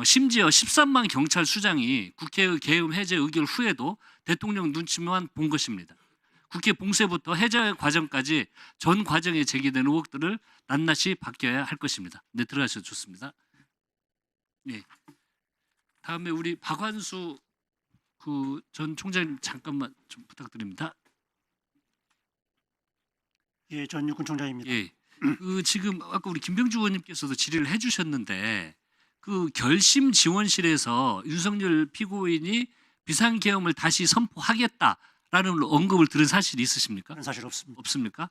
심지어 13만 경찰 수장이 국회의 계엄 해제 의결 후에도 대통령 눈치만 본 것입니다. 국회 봉쇄부터 해제 과정까지 전 과정에 제기된 의혹들을 낱낱이 밝혀야 할 것입니다. 네, 들어가셔도 좋습니다. 네. 다음에 우리 박완수 전 총장님 잠깐만 좀 부탁드립니다. 예, 전 육군 총장입니다. 예. 지금 아까 우리 김병주 의원님께서도 질의를 해주셨는데 그 결심 지원실에서 윤석열 피고인이 비상계엄을 다시 선포하겠다라는 언급을 들은 사실이 있으십니까? 그런 사실 없습니다. 없습니까?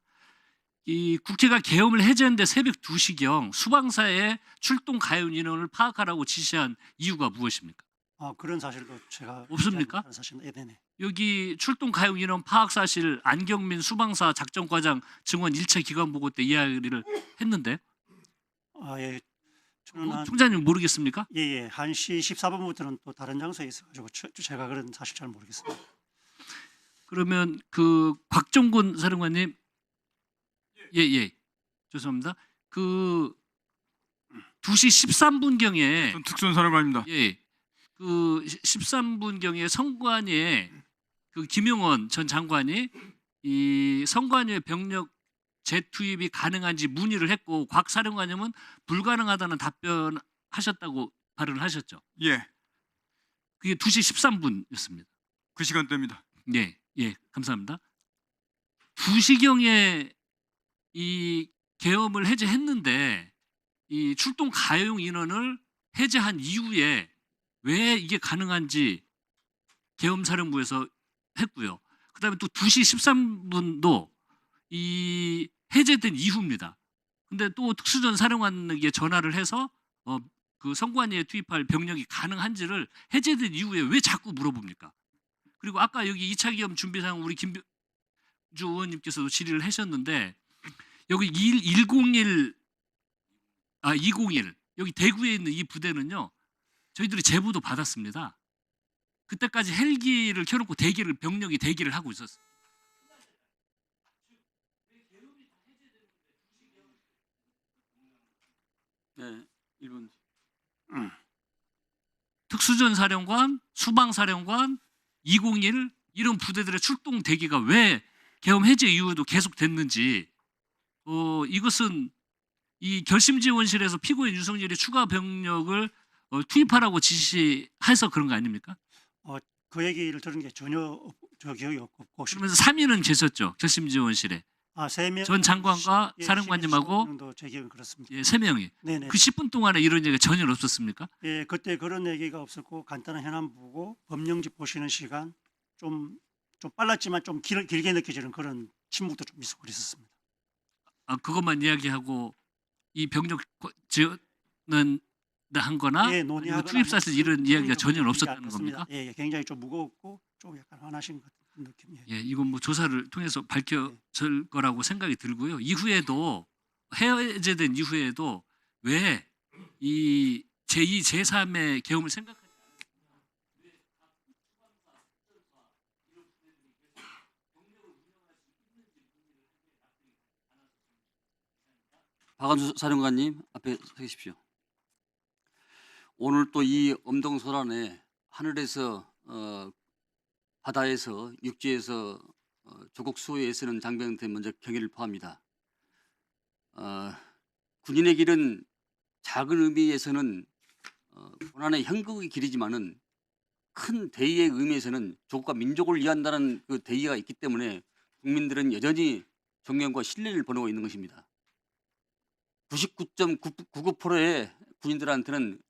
이 국회가 계엄을 해제했는데 새벽 2시경 수방사의 출동 가용 인원을 파악하라고 지시한 이유가 무엇입니까? 그런 사실도 제가 없습니까? 그런 사실, 네네. 여기 출동 가용 인원 파악 사실 안경민 수방사 작전과장 증언 1차 기관 보고 때 이야기를 했는데. 예. 저는 총장님 모르겠습니까? 예. 1시 14분부터는 또 다른 장소에 있어가지고 제가 그런 사실 잘 모르겠습니다. 그러면 그 곽종곤 사령관님, 예, 죄송합니다. 그 2시 13분 경에 특전사령관입니다. 예, 그 13분 경에 성관위에 그 김용원 전 장관이 이 성관위의 병력 재투입이 가능한지 문의를 했고 곽 사령관님은 불가능하다는 답변하셨다고 발언을 하셨죠. 예, 그게 2시 13분이었습니다. 그 시간대입니다. 예, 감사합니다. 2시경에 이 계엄을 해제했는데 이 출동 가용 인원을 해제한 이후에 왜 이게 가능한지 계엄사령부에서 했고요. 그다음에 또 2시 13분도 이 해제된 이후입니다. 근데 또 특수전 사령관에게 전화를 해서 그 성관위에 투입할 병력이 가능한지를 해제된 이후에 왜 자꾸 물어봅니까? 그리고 아까 여기 2차 기업 준비상 우리 김주 의원님께서도 질의를 하셨는데 여기 201 여기 대구에 있는 이 부대는요. 저희들이 제보도 받았습니다. 그때까지 헬기를 켜놓고 병력이 대기를 하고 있었어요. 네, 1분. 특수전 사령관, 수방 사령관, 201 이런 부대들의 출동 대기가 왜 계엄 해제 이후에도 계속됐는지 이것은 이 결심지원실에서 피고인 윤석열이 추가 병력을 투입하라고 지시해서 그런 거 아닙니까? 그 얘기를 들은 게 전혀 저 기억이 없고 그러면서 3인은 계셨죠 결심지원실에. 3명 전 장관과 사령관님하고 정도 제 기억은 그렇습니다. 3명이. 네네. 그 10분 동안에 이런 얘기가 전혀 없었습니까? 예, 그때 그런 얘기가 없었고 간단한 현안 보고 법령집 보시는 시간 좀 빨랐지만 좀 길게 느껴지는 그런 침묵도 좀 있었고 그랬었습니다. 그것만 이야기하고 이 병력 지원은 한 거나 예, 그리고 논의하거나 투입 사실 이런 이야기가 전혀 얘기가 없었다는 않았습니다. 겁니까? 예, 굉장히 좀 무거웠고 좀 약간 화나신 것 같은 느낌이에요. 예, 이건 뭐 조사를 통해서 밝혀질 거라고 생각이 들고요. 이후에도 해제된 이후에도 왜 이 제2, 제3의 계엄을 생각하지 박한수 사령관님 앞에 서 계십시오. 오늘 또 이 엄동설안에 하늘에서 바다에서 육지에서 조국 수호에 애쓰는 장병한테 먼저 경의를 표합니다. 군인의 길은 작은 의미에서는 고난의 형극의 길이지만은 큰 대의의 의미에서는 조국과 민족을 위한다는 그 대의가 있기 때문에 국민들은 여전히 존경과 신뢰를 보내고 있는 것입니다. 99.99%의 군인들한테는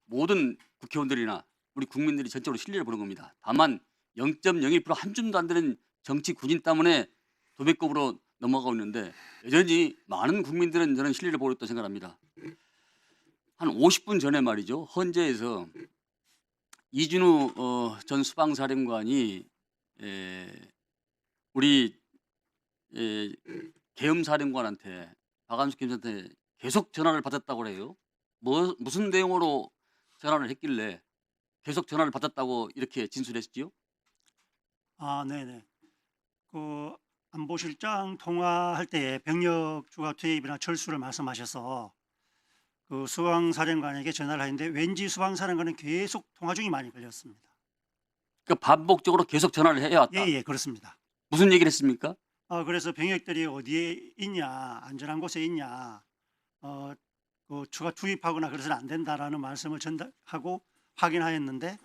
모든 국회의원들이나 우리 국민들이 전적으로 신뢰를 보는 겁니다. 다만 0.01% 한 줌도 안 되는 정치 군인 때문에 도배급으로 넘어가고 있는데 여전히 많은 국민들은 저는 신뢰를 보고 있다고 생각합니다. 한 50분 전에 말이죠. 헌재에서 이준우 전 수방사령관이 우리 계엄사령관한테 박한수検사한테 계속 전화를 받았다고 해요. 무슨 내용으로 전화를 했길래 계속 전화를 받았다고 이렇게 진술했지요? 네네. 그 안보실장 통화할 때에 병력 추가 투입이나 철수를 말씀하셔서 그 수방사령관에게 전화를 했는데 왠지 수방사령관은 계속 통화 중이 많이 걸렸습니다. 그러니까 반복적으로 계속 전화를 해왔다. 예, 그렇습니다. 무슨 얘기를 했습니까? 그래서 병력들이 어디에 있냐, 안전한 곳에 있냐, 그 추가 투입하거나 그래서는 안 된다라는 말씀을 전달하고 확인하였는데,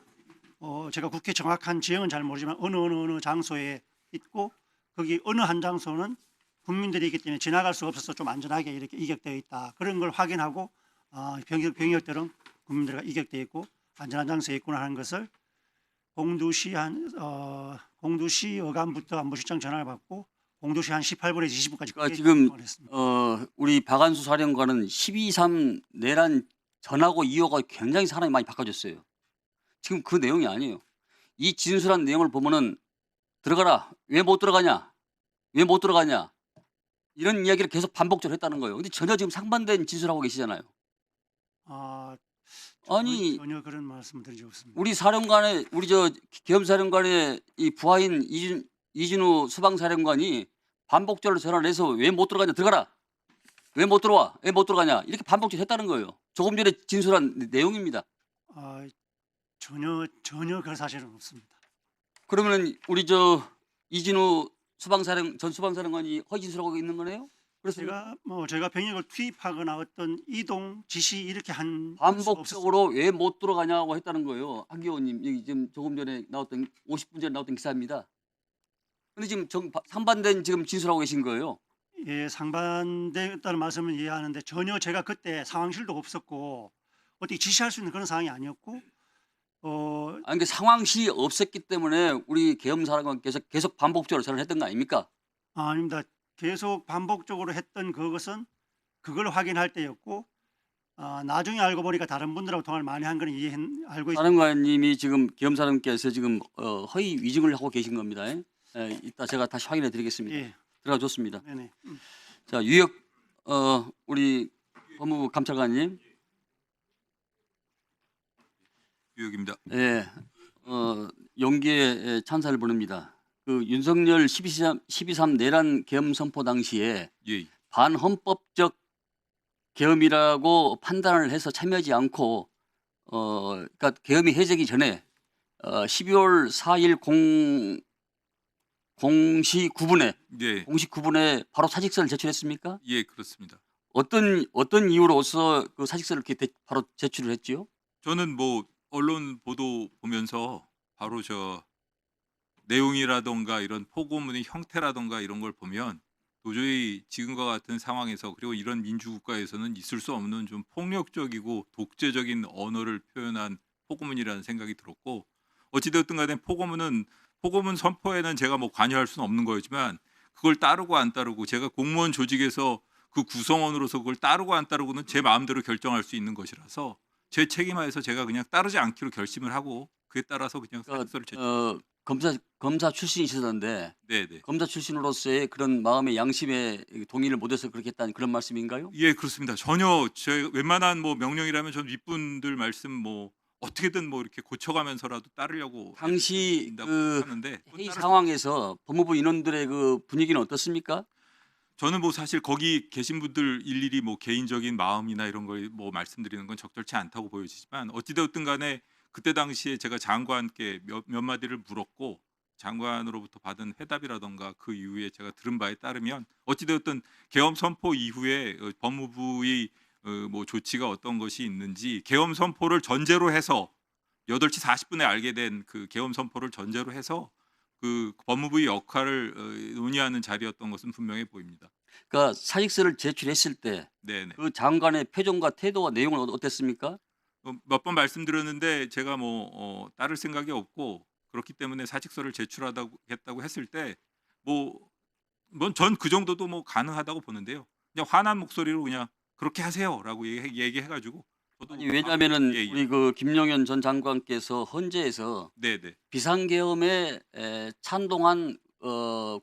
제가 국회 정확한 지형은 잘 모르지만 어느 장소에 있고 거기 어느 한 장소는 국민들이 있기 때문에 지나갈 수가 없어서 좀 안전하게 이렇게 이격되어 있다. 그런 걸 확인하고 병력들은 국민들과 이격되어 있고 안전한 장소에 있구나 하는 것을 공두시 어간부터 안보실장 전화를 받고 공두시 한 18분에서 20분까지 그러니까 지금 우리 박한수 사령관은 12.3 내란 전하고 이후가 굉장히 사람이 많이 바꿔졌어요. 지금 그 내용이 아니에요. 이 진술한 내용을 보면은 들어가라. 왜 못 들어가냐? 왜 못 들어가냐? 이런 이야기를 계속 반복적으로 했다는 거예요. 근데 전혀 지금 상반된 진술하고 계시잖아요. 아니 전혀 그런 말씀을 드린 적 없습니다. 우리 사령관의 우리 저 계엄사령관의 이 부하인 이진우 수방사령관이 반복적으로 전화를 해서 왜 못 들어가냐 들어가라 왜 못 들어와 왜 못 들어가냐 이렇게 반복적으로 했다는 거예요. 조금 전에 진술한 내용입니다. 아, 전혀 그런 사실은 없습니다. 그러면은 우리 저 이진우 전 수방사령관이 허위 진술하고 있는 거네요? 그래서 제가 병력을 투입하거나 어떤 이동 지시 이렇게 한 반복적으로 왜 못 들어가냐고 했다는 거예요. 한 의원님 여기 지금 조금 전에 나왔던 50분 전에 나왔던 기사입니다. 근데 지금 상반된 지금 진술하고 계신 거예요. 예, 상반됐다는 말씀은 이해하는데 전혀 제가 그때 상황실도 없었고 어떻게 지시할 수 있는 그런 상황이 아니었고 아니 그 상황실이 없었기 때문에 우리 계엄사령관께서 계속 반복적으로 전화를 했던 거 아닙니까? 아닙니다. 계속 반복적으로 했던 그것은 그걸 확인할 때였고 나중에 알고 보니까 다른 분들하고 통화를 많이 한 거는 알고 있습니다. 사령관님이 지금 계엄사령관께서 지금 허위 위증을 하고 계신 겁니다. 이따 제가 다시 확인해 드리겠습니다. 예. 들어가 줬습니다. 네네. 자 유역 우리 법무부 감찰관님. 유역입니다. 예, 용기에 찬사를 보냅니다. 그 윤석열 12.3 내란 계엄 선포 당시에 예. 반헌법적 계엄이라고 판단을 해서 참여하지 않고 그러니까 계엄이 해제기 전에 12월 4일 공시 9분에 예. 공시 9분에 바로 사직서를 제출했습니까? 예, 그렇습니다. 어떤 이유로서 그 사직서를 이렇게 바로 제출을 했지요? 저는 뭐 언론 보도 보면서 바로 저 내용이라던가 이런 포고문의 형태라던가 이런 걸 보면 도저히 지금과 같은 상황에서 그리고 이런 민주국가에서는 있을 수 없는 좀 폭력적이고 독재적인 언어를 표현한 포고문이라는 생각이 들었고 어찌되었든 간에 포고문 선포에는 제가 뭐 관여할 수는 없는 거였지만 그걸 따르고 안 따르고 제가 공무원 조직에서 그 구성원으로서 그걸 따르고 안 따르고는 제 마음대로 결정할 수 있는 것이라서 제 책임하에서 제가 그냥 따르지 않기로 결심을 하고 그에 따라서 그냥 사직서를 제출. 검사 출신이시던데 네네. 검사 출신으로서의 그런 마음의 양심에 동의를 못해서 그렇게 했다는 그런 말씀인가요? 예, 그렇습니다. 전혀 제 웬만한 뭐 명령이라면 전 윗분들 말씀 뭐 어떻게든 뭐 이렇게 고쳐가면서라도 따르려고 당시 그 하는데 회의 상황에서 법무부 인원들의 그 분위기는 어떻습니까? 저는 뭐 사실 거기 계신 분들 일일이 뭐 개인적인 마음이나 이런 걸 뭐 말씀드리는 건 적절치 않다고 보여지지만 어찌되었든 간에 그때 당시에 제가 장관께 몇 마디를 물었고 장관으로부터 받은 회답이라던가 그 이후에 제가 들은 바에 따르면 어찌되었든 계엄 선포 이후에 법무부의 뭐 조치가 어떤 것이 있는지 계엄 선포를 전제로 해서 8시 40분에 알게 된 그 계엄 선포를 전제로 해서 그 법무부의 역할을 논의하는 자리였던 것은 분명해 보입니다. 그러니까 사직서를 제출했을 때 그 장관의 표정과 태도와 내용은 어땠습니까? 몇 번 말씀드렸는데 제가 뭐 따를 생각이 없고 그렇기 때문에 사직서를 제출하겠다고 했을 때 전 그 정도도 뭐 가능하다고 보는데요. 그냥 화난 목소리로 그냥 그렇게 하세요라고 얘기해가지고 저도 아니, 왜냐하면은 예. 우리 그 김용현 전 장관께서 헌재에서 네네. 비상계엄에 찬동한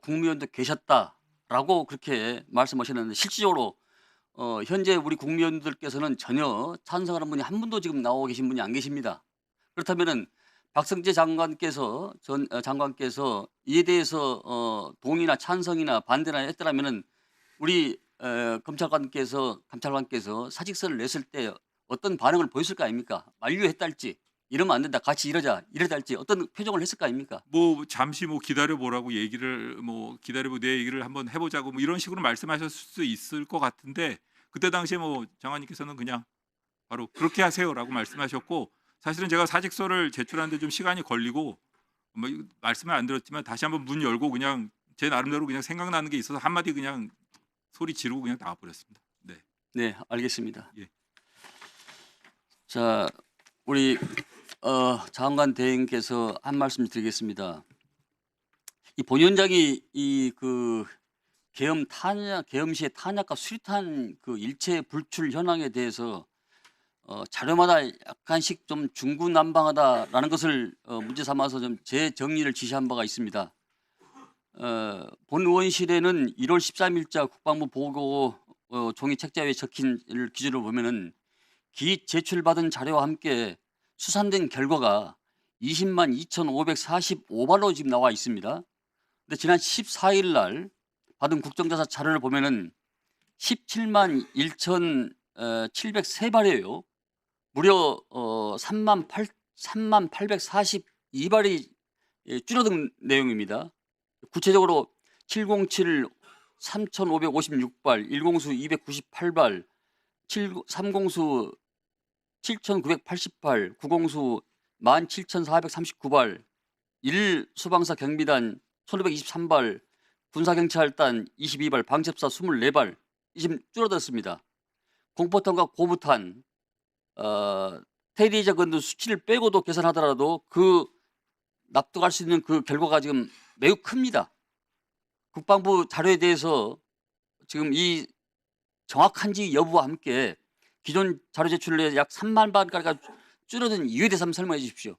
국무위원도 계셨다라고 그렇게 말씀하셨는데 실질적으로 현재 우리 국무위원들께서는 전혀 찬성하는 분이 한 분도 지금 나오고 계신 분이 안 계십니다. 그렇다면은 박성재 장관께서 장관께서 이에 대해서 동의나 찬성이나 반대나 했더라면은 우리 감찰관께서 사직서를 냈을 때 어떤 반응을 보였을 거 아닙니까? 만류했달지 이러면 안 된다. 같이 이러자 할지 어떤 표정을 했을 거 아닙니까? 뭐 잠시 뭐 기다려 보라고 얘기를 뭐 기다려보 내 얘기를 한번 해보자고 뭐 이런 식으로 말씀하셨을 수 있을 것 같은데 그때 당시에 뭐 장관님께서는 그냥 바로 그렇게 하세요라고 말씀하셨고 사실은 제가 사직서를 제출하는데 좀 시간이 걸리고 뭐 말씀을 안 드렸지만 다시 한번 문 열고 그냥 제 나름대로 그냥 생각나는 게 있어서 한마디 그냥 소리 지르고 그냥 나와버렸습니다. 네. 네, 알겠습니다. 예. 자, 우리 장관 대행께서 한 말씀 드리겠습니다. 이 본위원장이 이 그 계엄 시의 탄약과 수리탄 그 일체 불출 현황에 대해서 자료마다 약간씩 좀 중구난방하다라는 것을 문제 삼아서 좀 재정리를 지시한 바가 있습니다. 본 의원실에는 1월 13일자 국방부 보고 종이 책자에 적힌 기준으로 보면은 기 제출받은 자료와 함께 수산된 결과가 20만 2,545발로 지금 나와 있습니다. 근데 지난 14일 날 받은 국정조사 자료를 보면은 17만 1,703발이에요. 무려 3만 842발이 줄어든 내용입니다. 구체적으로 707 3,556발, 1공수 298발, 3공수 7,988, 9공수 17,439발, 1수방사 경비단 1,523발, 군사경찰단 22발, 방첩사 24발 지금 줄어들었습니다. 공포탄과 고무탄, 테리저 건도 수치를 빼고도 계산하더라도 그 납득할 수 있는 그 결과가 지금 매우 큽니다. 국방부 자료에 대해서 지금 이 정확한지 여부와 함께 기존 자료 제출에 약 3만 발가량가 줄어든 이유에 대해서 한번 설명해 주십시오.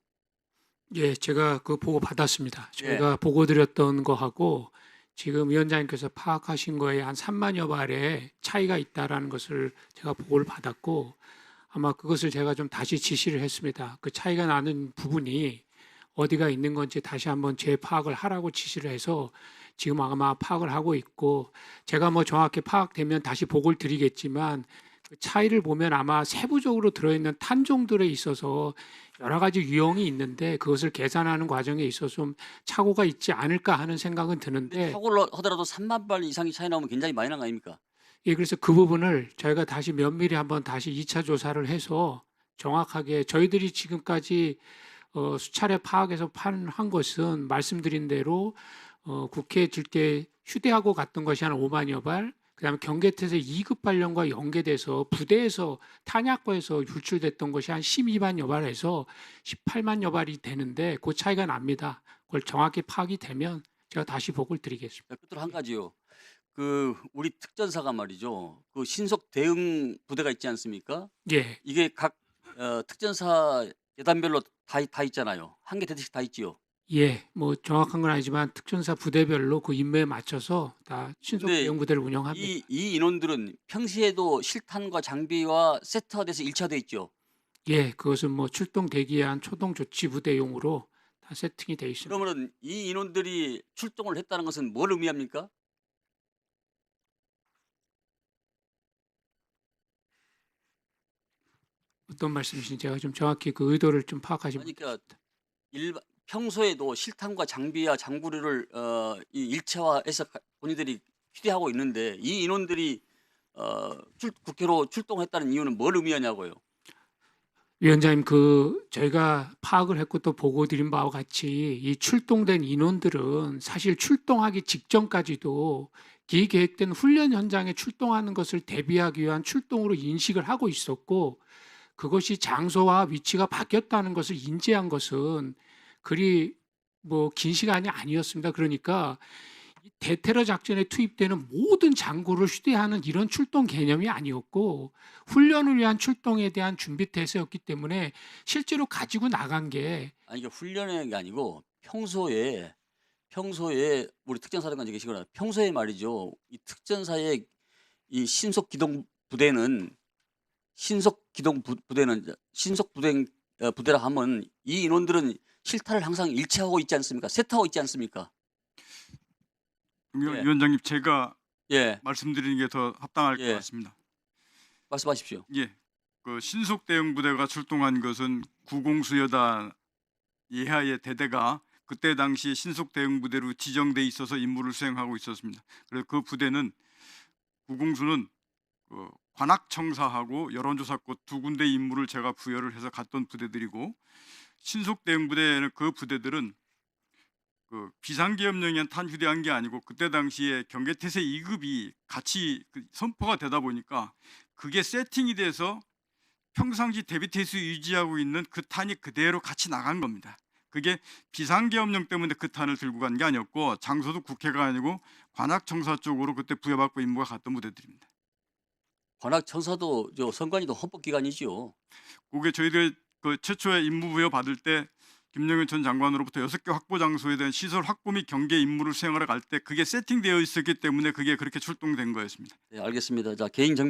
예, 제가 그 보고 받았습니다. 예. 저희가 보고 드렸던 거하고 지금 위원장님께서 파악하신 거에 한 3만여 발의 차이가 있다라는 것을 제가 보고를 받았고 아마 그것을 제가 좀 다시 지시를 했습니다. 그 차이가 나는 부분이 어디가 있는 건지 다시 한번 재파악을 하라고 지시를 해서 지금 아마 파악을 하고 있고 제가 뭐 정확히 파악되면 다시 보고를 드리겠지만 그 차이를 보면 아마 세부적으로 들어있는 탄종들에 있어서 여러 가지 유형이 있는데 그것을 계산하는 과정에 있어서 좀 착오가 있지 않을까 하는 생각은 드는데 사고를 하더라도 3만 발 이상이 차이 나오면 굉장히 많이 난 거 아닙니까? 예, 그래서 그 부분을 저희가 다시 면밀히 한번 다시 2차 조사를 해서 정확하게 저희들이 지금까지 수차례 파악해서 한 것은 말씀드린 대로 국회에 질 때 휴대하고 갔던 것이 한 5만여 발, 그다음에 경계태세 2급 발령과 연계돼서 부대에서 탄약고에서 유출됐던 것이 한 12만여 발에서 18만여 발이 되는데 그 차이가 납니다. 그걸 정확히 파악이 되면 제가 다시 보고를 드리겠습니다. 끝으로 한 가지요. 그 우리 특전사가 말이죠. 그 신속 대응 부대가 있지 않습니까? 예, 이게 각 특전사 예단별로 다 있잖아요. 한 개 대대씩 다 있지요. 예, 뭐 정확한 건 아니지만 특전사 부대별로 그 임무에 맞춰서 다 신속 근데 대응 부대를 운영합니다. 이 인원들은 평시에도 실탄과 장비와 세트화돼서 일차돼 있죠. 예, 그것은 뭐 출동 대기한 초동 조치 부대용으로 다 세팅이 돼 있습니다. 그러면은 이 인원들이 출동을 했다는 것은 뭘 의미합니까? 어떤 말씀이신지 제가 좀 정확히 그 의도를 좀 파악하지 그러니까 평소에도 실탄과 장비와 장구류를 이 일체화해서 본인들이 휴대하고 있는데 이 인원들이 국회로 출동했다는 이유는 뭘 의미하냐고요. 위원장님, 그 저희가 파악을 했고 또 보고 드린 바와 같이 이 출동된 인원들은 사실 출동하기 직전까지도 기계획된 훈련 현장에 출동하는 것을 대비하기 위한 출동으로 인식을 하고 있었고 그것이 장소와 위치가 바뀌었다는 것을 인지한 것은 그리 뭐 긴 시간이 아니었습니다. 그러니까 이 대테러 작전에 투입되는 모든 장구를 휴대하는 이런 출동 개념이 아니었고 훈련을 위한 출동에 대한 준비 태세였기 때문에 실제로 가지고 나간 게 아니 이게 훈련이 아니고 평소에 우리 특전사령관 계시거나 평소에 말이죠. 이 특전사의 이 신속 기동 부대는 부대라 하면 이 인원들은 실탄을 항상 일체하고 있지 않습니까? 세트하고 있지 않습니까? 예. 위원장님 제가 예, 말씀드리는 게 더 합당할 예. 것 같습니다. 말씀하십시오. 예, 그 신속 대응 부대가 출동한 것은 구공수여단 이하의 대대가 그때 당시 신속 대응 부대로 지정돼 있어서 임무를 수행하고 있었습니다. 그래서 그 부대는 구공수는 관악청사하고 여론조사권 두 군데 임무를 제가 부여를 해서 갔던 부대들이고 신속 대응 부대는 그 부대들은 그 비상계엄령에 의한 탄휴대한 게 아니고 그때 당시에 경계태세 2급이 같이 선포가 되다 보니까 그게 세팅이 돼서 평상시 대비태세 유지하고 있는 그 탄이 그대로 같이 나간 겁니다. 그게 비상계엄령 때문에 그 탄을 들고 간 게 아니었고 장소도 국회가 아니고 관악청사 쪽으로 그때 부여받고 임무가 갔던 부대들입니다. 관악청사도 선관위도 헌법기관이지요. 그게 저희들 그 최초에 임무 부여 받을 때 김영현 전 장관으로부터 6개 확보 장소에 대한 시설 확보 및 경계 임무를 수행하러 갈 때 그게 세팅되어 있었기 때문에 그게 그렇게 출동된 거였습니다. 네, 알겠습니다. 자, 개인 정비